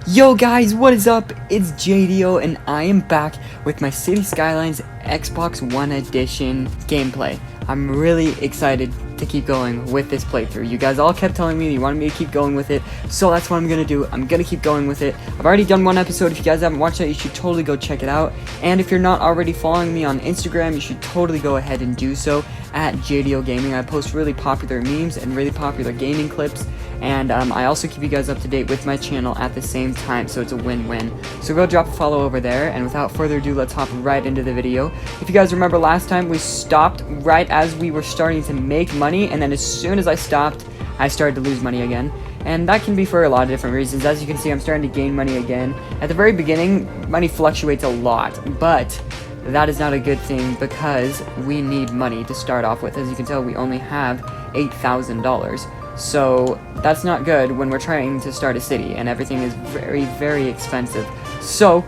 Yo guys, what is up? It's Jdyo and I am back with my Cities Skylines Xbox One Edition gameplay. I'm really excited to keep going with this playthrough. You guys all kept telling me you wanted me to keep going with it, so that's what I'm gonna do. I'm gonna keep going with it. I've already done one episode. If you guys haven't watched that, you should totally go check it out. And if you're not already following me on Instagram, you should totally go ahead and do so at Jdyo Gaming. I post really popular memes and really popular gaming clips, and I also keep you guys up to date with my channel at the same time, so it's a win-win. So go drop a follow over there, and without further ado, let's hop right into the video. If you guys remember last time, we stopped right as we were starting to make money, and then as soon as I stopped, I started to lose money again. And that can be for a lot of different reasons. As you can see, I'm starting to gain money again. At the very beginning, money fluctuates a lot, but that is not a good thing because we need money to start off with. As you can tell, we only have $8,000. So that's not good when we're trying to start a city and everything is very, very expensive. So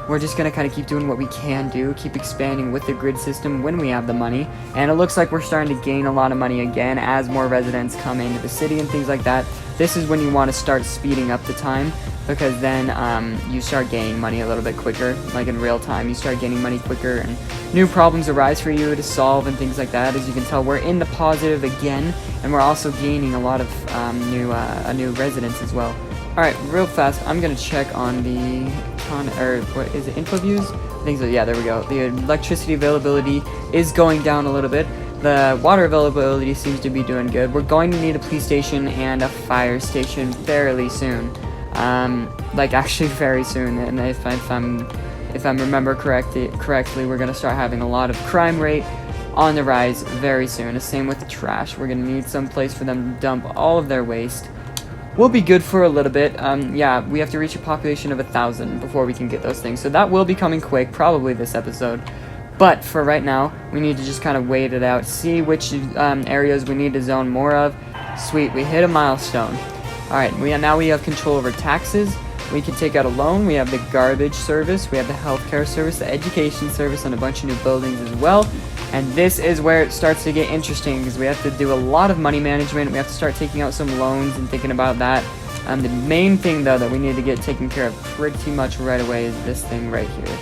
we're just going to kind of keep doing what we can do, keep expanding with the grid system when we have the money. And it looks like we're starting to gain a lot of money again as more residents come into the city and things like that. This is when you want to start speeding up the time, because then you start gaining money a little bit quicker, like in real time. You start gaining money quicker and new problems arise for you to solve and things like that. As you can tell, we're in the positive again, and we're also gaining a lot of new residents as well. Alright, real fast, I'm going to check on the, what is it, info views? I think so, yeah, there we go. The electricity availability is going down a little bit. The water availability seems to be doing good. We're going to need a police station and a fire station fairly soon. Like actually very soon, and if I remember correctly, we're gonna start having a lot of crime rate on the rise very soon. The same with the trash. We're gonna need some place for them to dump all of their waste. We'll be good for a little bit. Yeah, we have to reach a population of 1,000 before we can get those things. So that will be coming quick, probably this episode. But for right now, we need to just kind of wait it out, see which areas we need to zone more of. Sweet, we hit a milestone. Alright, now we have control over taxes. We can take out a loan. We have the garbage service. We have the healthcare service, the education service, and a bunch of new buildings as well. And this is where it starts to get interesting, because we have to do a lot of money management. We have to start taking out some loans and thinking about that. The main thing, though, that we need to get taken care of pretty much right away is this thing right here,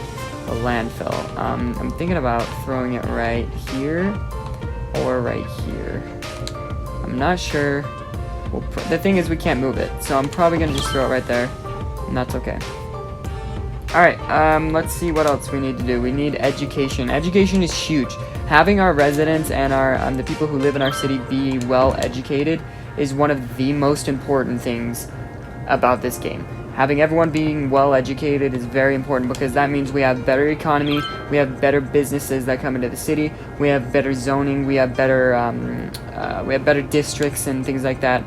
the landfill. I'm thinking about throwing it right here or right here. I'm not sure. The thing is, we can't move it, so I'm probably going to just throw it right there, and that's okay. Alright, let's see what else we need to do. We need education. Education is huge. Having our residents and our the people who live in our city be well educated is one of the most important things about this game. Having everyone being well educated is very important, because that means we have better economy, we have better businesses that come into the city, we have better zoning, we have better districts and things like that.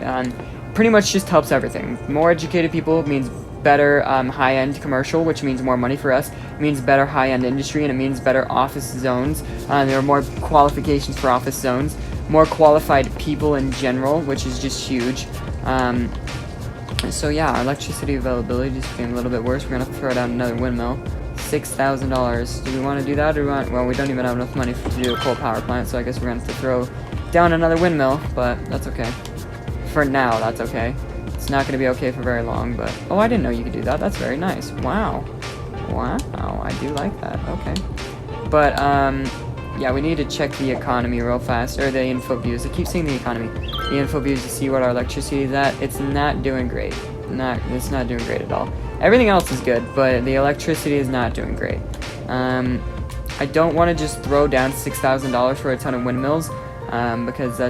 Pretty much just helps everything. More educated people means better high-end commercial, which means more money for us. It means better high-end industry, and it means better office zones. There are more qualifications for office zones, more qualified people in general, which is just huge. So yeah, our electricity availability just became a little bit worse. We're gonna throw down another windmill. $6,000. Do we want to do that, or well, we don't even have enough money to do a coal power plant, so I guess we're gonna have to throw down another windmill, but that's okay. For now, that's okay. It's not gonna be okay for very long, but oh, I didn't know you could do that. That's very nice. Wow. Wow, I do like that. Okay. But yeah, we need to check the economy real fast, or the info views. I keep saying the economy. The info views to see what our electricity is at. It's not doing great. It's not doing great at all. Everything else is good, but the electricity is not doing great. I don't want to just throw down $6,000 for a ton of windmills, because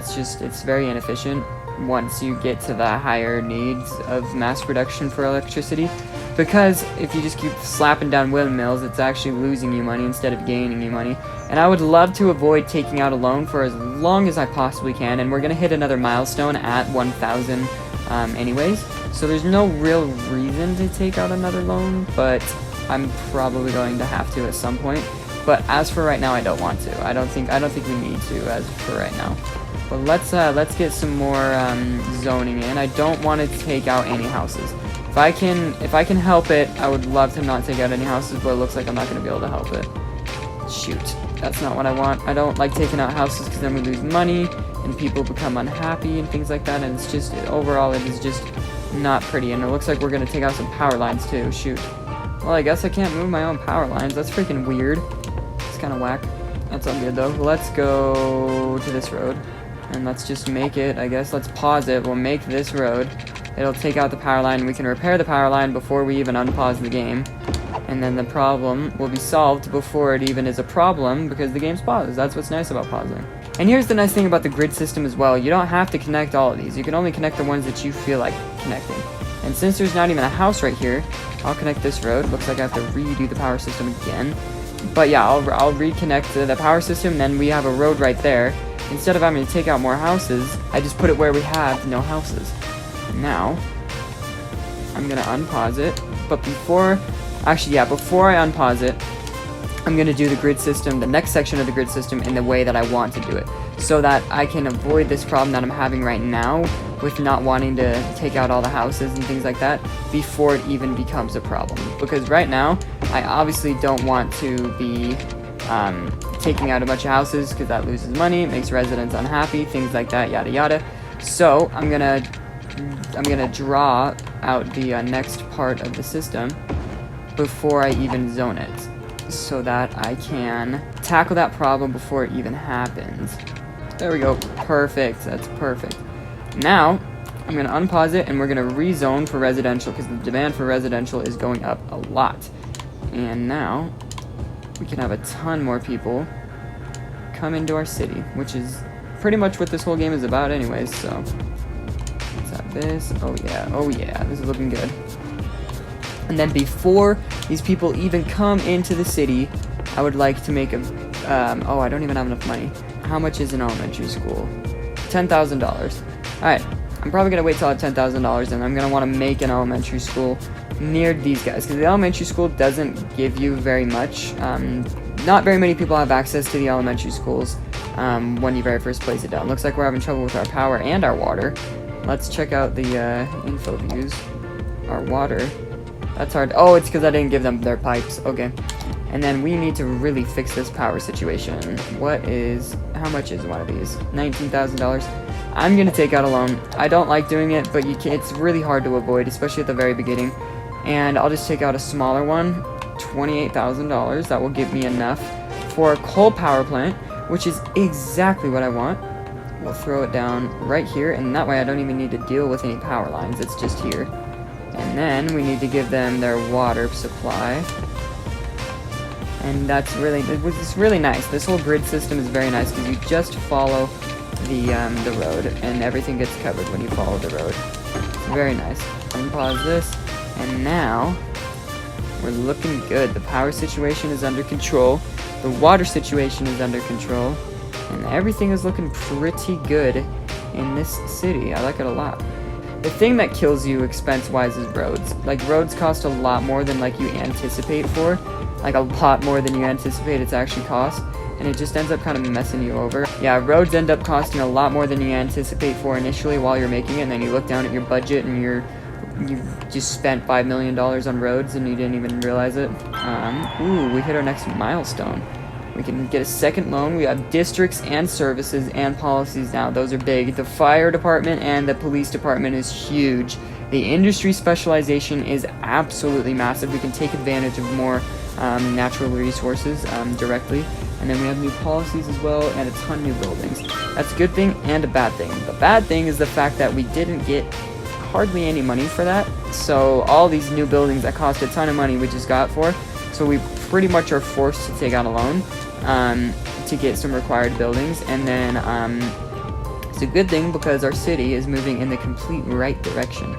it's very inefficient once you get to the higher needs of mass production for electricity. Because if you just keep slapping down windmills, it's actually losing you money instead of gaining you money. And I would love to avoid taking out a loan for as long as I possibly can, and we're going to hit another milestone at 1,000 anyways. So there's no real reason to take out another loan, but I'm probably going to have to at some point. But as for right now, I don't want to. I don't think we need to as for right now. But let's get some more zoning in. I don't want to take out any houses. If I can help it, I would love to not take out any houses, but it looks like I'm not going to be able to help it. Shoot, that's not what I want. I don't like taking out houses because then we lose money and people become unhappy and things like that, and it's just, overall, it is just not pretty. And it looks like we're gonna take out some power lines too. Shoot. Well, I guess I can't move my own power lines. That's freaking weird. It's kind of whack. That's all good though. Let's go to this road. And let's just make it, I guess. Let's pause it. We'll make this road. It'll take out the power line. We can repair the power line before we even unpause the game. And then the problem will be solved before it even is a problem because the game's paused. That's what's nice about pausing. And here's the nice thing about the grid system as well. You don't have to connect all of these. You can only connect the ones that you feel like connecting. And since there's not even a house right here, I'll connect this road. Looks like I have to redo the power system again. But yeah, I'll reconnect the power system, then we have a road right there. Instead of having to take out more houses, I just put it where we have no houses. Now, I'm gonna unpause it, but before I unpause it, I'm gonna do the grid system, the next section of the grid system, in the way that I want to do it, so that I can avoid this problem that I'm having right now with not wanting to take out all the houses and things like that before it even becomes a problem. Because right now, I obviously don't want to be taking out a bunch of houses because that loses money, it makes residents unhappy, things like that, yada yada. So I'm gonna draw out the next part of the system before I even zone it, so that I can tackle that problem before it even happens. There we go. Perfect. That's perfect. Now I'm gonna unpause it and we're gonna rezone for residential because the demand for residential is going up a lot. And now we can have a ton more people come into our city, which is pretty much what this whole game is about anyways. So let's have this. Oh yeah, this is looking good. And then before these people even come into the city, I would like to make a oh, I don't even have enough money. How much is an elementary school? $10,000. Alright, I'm probably gonna wait till I have $10,000 and I'm gonna want to make an elementary school near these guys, because the elementary school doesn't give you very much. Not very many people have access to the elementary schools when you very first place it down. Looks like we're having trouble with our power and our water. Let's check out the info views. Our water. That's hard. Oh, it's because I didn't give them their pipes. Okay. And then we need to really fix this power situation. How much is one of these? $19,000. I'm going to take out a loan. I don't like doing it, but it's really hard to avoid, especially at the very beginning. And I'll just take out a smaller one, $28,000. That will give me enough for a coal power plant, which is exactly what I want. We'll throw it down right here, and that way I don't even need to deal with any power lines. It's just here. And then we need to give them their water supply. And it's really nice. This whole grid system is very nice because you just follow the road, and everything gets covered when you follow the road. It's very nice. Unpause this, and now we're looking good. The power situation is under control. The water situation is under control. And everything is looking pretty good in this city. I like it a lot. The thing that kills you expense-wise is roads. Like, roads cost a lot more than, like, you anticipate for. Like, a lot more than you anticipate it's actually cost. And it just ends up kind of messing you over. Yeah, roads end up costing a lot more than you anticipate for initially while you're making it. And then you look down at your budget and you just spent $5 million on roads and you didn't even realize it. Ooh, we hit our next milestone. We can get a second loan. We have districts and services and policies now. Those are big. The fire department and the police department is huge. The industry specialization is absolutely massive. We can take advantage of more natural resources directly. And then we have new policies as well and a ton of new buildings. That's a good thing and a bad thing. The bad thing is the fact that we didn't get hardly any money for that. So all these new buildings that cost a ton of money we just got for. So we pretty much are forced to take out a loan to get some required buildings. And then it's a good thing because our city is moving in the complete right direction,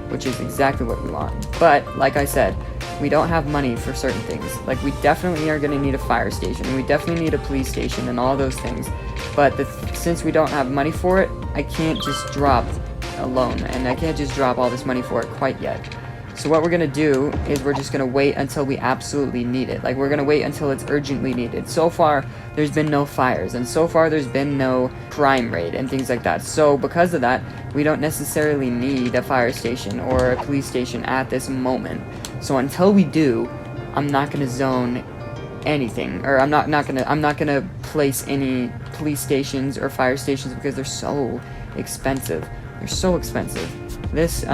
which is exactly what we want. But like I said, we don't have money for certain things. Like, we definitely are going to need a fire station, and we definitely need a police station and all those things. But since we don't have money for it, I can't just drop a loan, and I can't just drop all this money for it quite yet. So what we're going to do is we're just going to wait until we absolutely need it. Like, we're going to wait until it's urgently needed. So far, there's been no fires, and so far there's been no crime rate and things like that. So because of that, we don't necessarily need a fire station or a police station at this moment. So until we do, I'm not going to zone anything, or I'm not gonna place any police stations or fire stations because they're so expensive. They're so expensive. This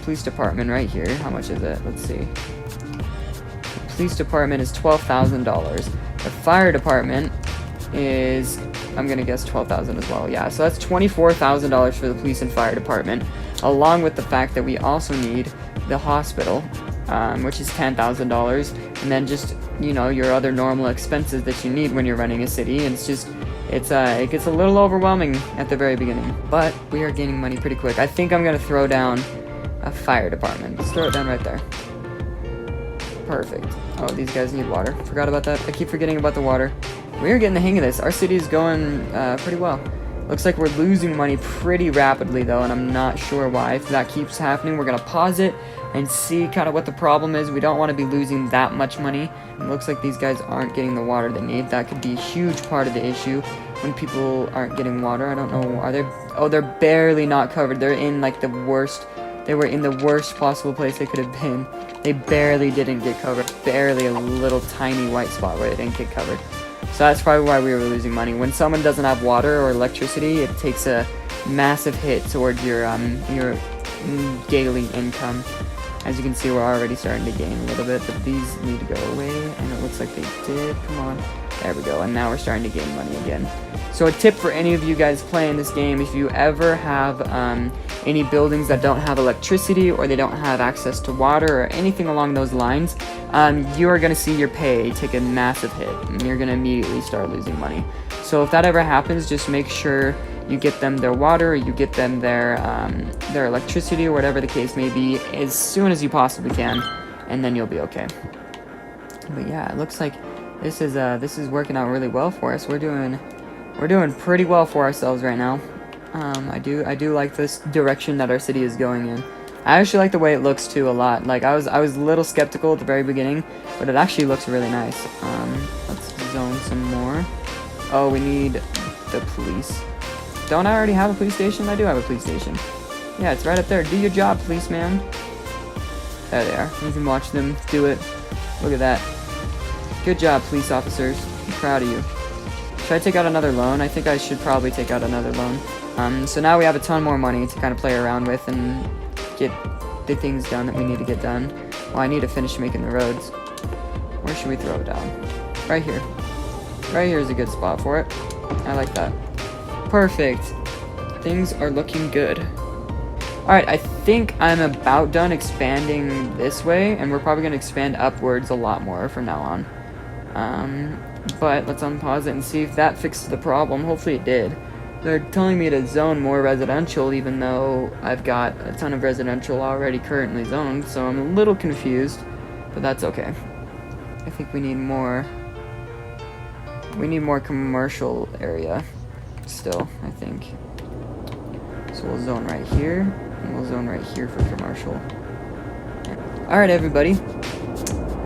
police department right here, how much is it? Let's see. The police department is $12,000. The fire department is, I'm gonna guess 12,000 as well. Yeah, so that's $24,000 for the police and fire department, along with the fact that we also need the hospital, which is $10,000, and then just, you know, your other normal expenses that you need when you're running a city. And it gets a little overwhelming at the very beginning, but we are gaining money pretty quick. I think I'm gonna throw down a fire department. Let's throw it down right there. Perfect. Oh, these guys need water. Forgot about that. I keep forgetting about the water. We're getting the hang of this. Our city is going pretty well. Looks like we're losing money pretty rapidly though, and I'm not sure why. If that keeps happening, we're gonna pause it and see kind of what the problem is. We don't want to be losing that much money. It looks like these guys aren't getting the water they need. That could be a huge part of the issue when people aren't getting water. I don't know. Are they? Oh, they're barely not covered. They're in like the worst. They were in the worst possible place they could have been. They barely didn't get covered. Barely a little tiny white spot where they didn't get covered. So that's probably why we were losing money. When someone doesn't have water or electricity, it takes a massive hit towards your daily income. As you can see, we're already starting to gain a little bit, but these need to go away, and it looks like they did. Come on. There we go, and now we're starting to gain money again. So a tip for any of you guys playing this game, if you ever have any buildings that don't have electricity or they don't have access to water or anything along those lines, you are going to see your pay take a massive hit, and you're going to immediately start losing money. So if that ever happens, just make sure you get them their water, or you get them their electricity, or whatever the case may be, as soon as you possibly can, and then you'll be okay. But yeah, it looks like this is working out really well for us. We're doing pretty well for ourselves right now. I do like this direction that our city is going in. I actually like the way it looks too a lot. Like I was a little skeptical at the very beginning, but it actually looks really nice. Let's zone some more. Oh, we need the police. Don't I already have a police station? I do have a police station. Yeah, it's right up there. Do your job, policeman. There they are. You can watch them do it. Look at that. Good job, police officers. I'm proud of you. Should I take out another loan? I think I should probably take out another loan. So now we have a ton more money to kind of play around with and get the things done that we need to get done. Well, I need to finish making the roads. Where should we throw it down? Right here. Right here is a good spot for it. I like that. Perfect. Things are looking good. Alright, I think I'm about done expanding this way, and we're probably going to expand upwards a lot more from now on. But let's unpause it and see if that fixed the problem. Hopefully it did. They're telling me to zone more residential, even though I've got a ton of residential already currently zoned, so I'm a little confused, but that's okay. I think we need more commercial area still, I think. So we'll zone right here, and we'll zone right here for commercial. Alright everybody,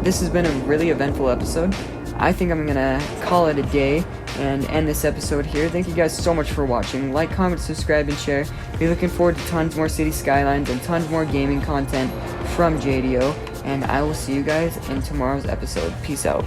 this has been a really eventful episode. I think I'm gonna call it a day and end this episode here. Thank you guys so much for watching. Like, comment, subscribe, and share. Be looking forward to tons more Cities Skylines and tons more gaming content from Jdyo, and I will see you guys in tomorrow's episode. Peace out.